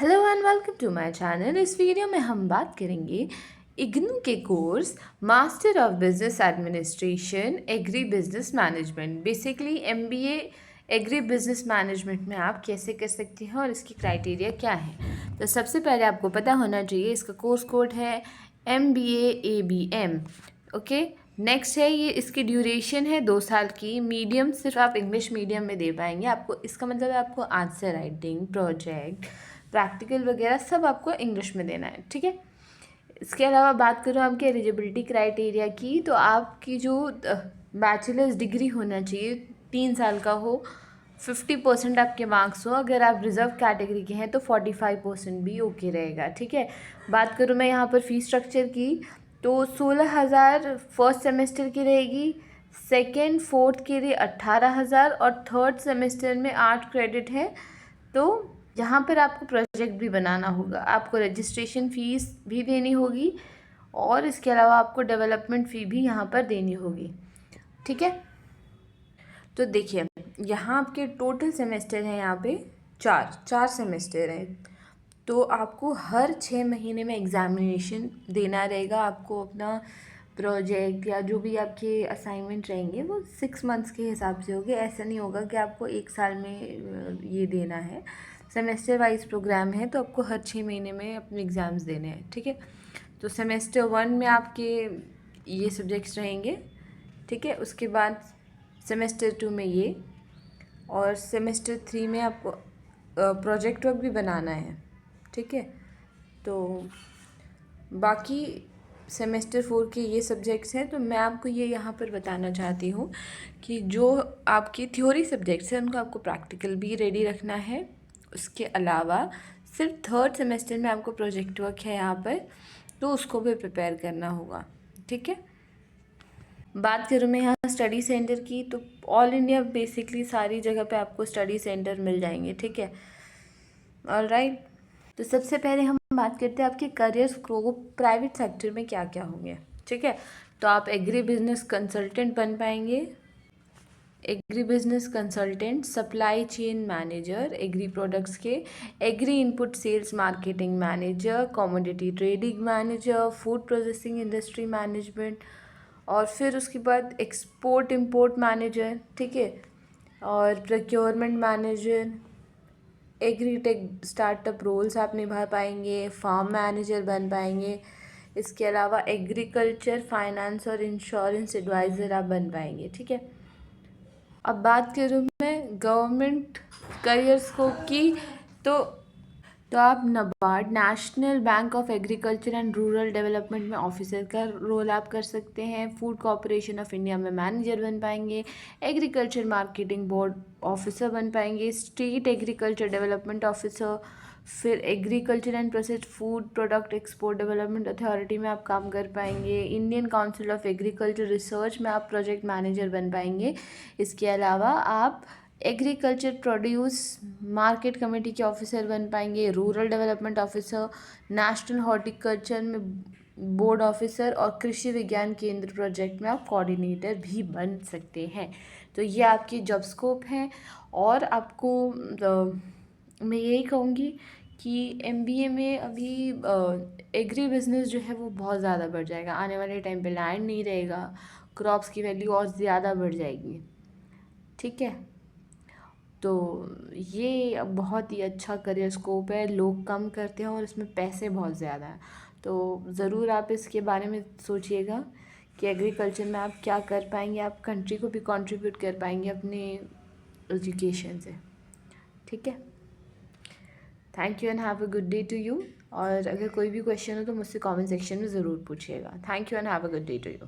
Hello and welcome to my channel. इस video में हम बात करेंगे इग्नू के course master of business administration agribusiness management. Basically MBA agribusiness management में आप कैसे कर सकते हैं और इसकी क्राइटेरिया क्या है। तो सबसे पहले आपको पता होना चाहिए इसका कोर्स कोड है MBA ओके। नेक्स्ट है ये, इसकी ड्यूरेशन है 2 साल की। मीडियम सिर्फ आप इंग्लिश मीडियम में दे पाएंगे। आपको इसका मतलब है आपको आंसर राइटिंग, प्रोजेक्ट, प्रैक्टिकल वगैरह सब आपको इंग्लिश में देना है, ठीक है। इसके अलावा बात करूँ आपके एलिजिबिलिटी क्राइटेरिया की, तो आपकी जो बैचलर्स डिग्री होना चाहिए 3 साल का हो, 50% आपके मार्क्स हो। अगर आप रिजर्व कैटेगरी के हैं तो 45% भी ओके रहेगा, ठीक है। बात करूँ मैं यहाँ पर फ़ीस स्ट्रक्चर की, तो 16,000 फर्स्ट सेमेस्टर की रहेगी, सेकेंड फोर्थ के लिए 18,000 और थर्ड सेमेस्टर में 8 क्रेडिट है। तो यहाँ पर आपको प्रोजेक्ट भी बनाना होगा, आपको रजिस्ट्रेशन फ़ीस भी देनी होगी और इसके अलावा आपको डेवलपमेंट फ़ी भी यहाँ पर देनी होगी, ठीक है। तो देखिए यहाँ आपके टोटल सेमेस्टर हैं, यहाँ पे चार सेमेस्टर हैं। तो आपको हर 6 महीने में एग्ज़ामिनेशन देना रहेगा। आपको अपना प्रोजेक्ट या जो भी आपके असाइनमेंट रहेंगे वो 6 मंथ्स के हिसाब से होंगे। ऐसा नहीं होगा कि आपको 1 साल में ये देना है। सेमेस्टर वाइज प्रोग्राम है, तो आपको हर 6 महीने में अपने एग्ज़ाम्स देने हैं, ठीक है। तो सेमेस्टर 1 में आपके ये सब्जेक्ट्स रहेंगे, ठीक है। उसके बाद सेमेस्टर 2 में ये, और सेमेस्टर 3 में आपको प्रोजेक्ट वर्क भी बनाना है, ठीक है। तो बाकी सेमेस्टर 4 के ये सब्जेक्ट्स हैं। तो मैं आपको ये यहाँ पर बताना चाहती हूँ कि जो आपकी थ्योरी सब्जेक्ट्स हैं उनको आपको प्रैक्टिकल भी रेडी रखना है। उसके अलावा सिर्फ थर्ड सेमेस्टर में आपको प्रोजेक्ट वर्क है यहाँ पर, तो उसको भी प्रिपेयर करना होगा, ठीक है। बात करूँ मैं यहाँ स्टडी सेंटर की, तो ऑल इंडिया बेसिकली सारी जगह पे आपको स्टडी सेंटर मिल जाएंगे, ठीक है। ऑलराइट, तो सबसे पहले हम बात करते हैं आपके करियर स्कोप प्राइवेट सेक्टर में क्या क्या होंगे, ठीक है। तो आप एग्री बिजनेस कंसल्टेंट बन पाएंगे, agri business consultant, supply chain manager agri products के, agri input sales marketing manager, commodity trading manager, food processing industry management, और फिर उसके बाद एक्सपोर्ट इंपोर्ट मैनेजर, ठीक है, और procurement manager, agritech startup roles आप निभा पाएंगे, फार्म मैनेजर बन पाएंगे। इसके अलावा एग्रीकल्चर, फाइनेंस और इंश्योरेंस एडवाइज़र आप बन पाएंगे, ठीक है। अब बात करूँ मैं गवर्नमेंट करियर स्कोप की, तो आप NABARD national bank of agriculture and rural development में ऑफिसर का रोल आप कर सकते हैं। फूड कॉरपोरेशन ऑफ इंडिया में मैनेजर बन पाएंगे, एग्रीकल्चर मार्केटिंग बोर्ड ऑफिसर बन पाएंगे, स्टेट एग्रीकल्चर डेवलपमेंट ऑफिसर, फिर agriculture and processed food product export development authority में आप काम कर पाएंगे। Indian council of agriculture research में आप प्रोजेक्ट मैनेजर बन पाएंगे। इसके अलावा आप एग्रीकल्चर प्रोड्यूस मार्केट कमेटी के ऑफिसर बन पाएंगे, rural development officer, national horticulture में बोर्ड ऑफिसर, और कृषि विज्ञान केंद्र प्रोजेक्ट में आप कोऑर्डिनेटर भी बन सकते हैं। तो ये आपकी जॉब स्कोप हैं। और आपको मैं यही कहूँगी कि एमबीए में अभी एग्री बिजनेस जो है वो बहुत ज़्यादा बढ़ जाएगा। आने वाले टाइम पे लैंड नहीं रहेगा, क्रॉप्स की वैल्यू और ज़्यादा बढ़ जाएगी, ठीक है। तो ये बहुत ही अच्छा करियर स्कोप है, लोग कम करते हैं और इसमें पैसे बहुत ज़्यादा हैं। तो ज़रूर आप इसके बारे में सोचिएगा कि एग्रीकल्चर में आप क्या कर पाएंगे, आप कंट्री को भी कंट्रीब्यूट कर पाएंगे अपने एजुकेशन से, ठीक है। Thank you and have a good day to you. और अगर कोई भी क्वेश्चन हो तो मुझसे कमेंट सेक्शन में ज़रूर पूछिएगा। Thank you and have a good day to you.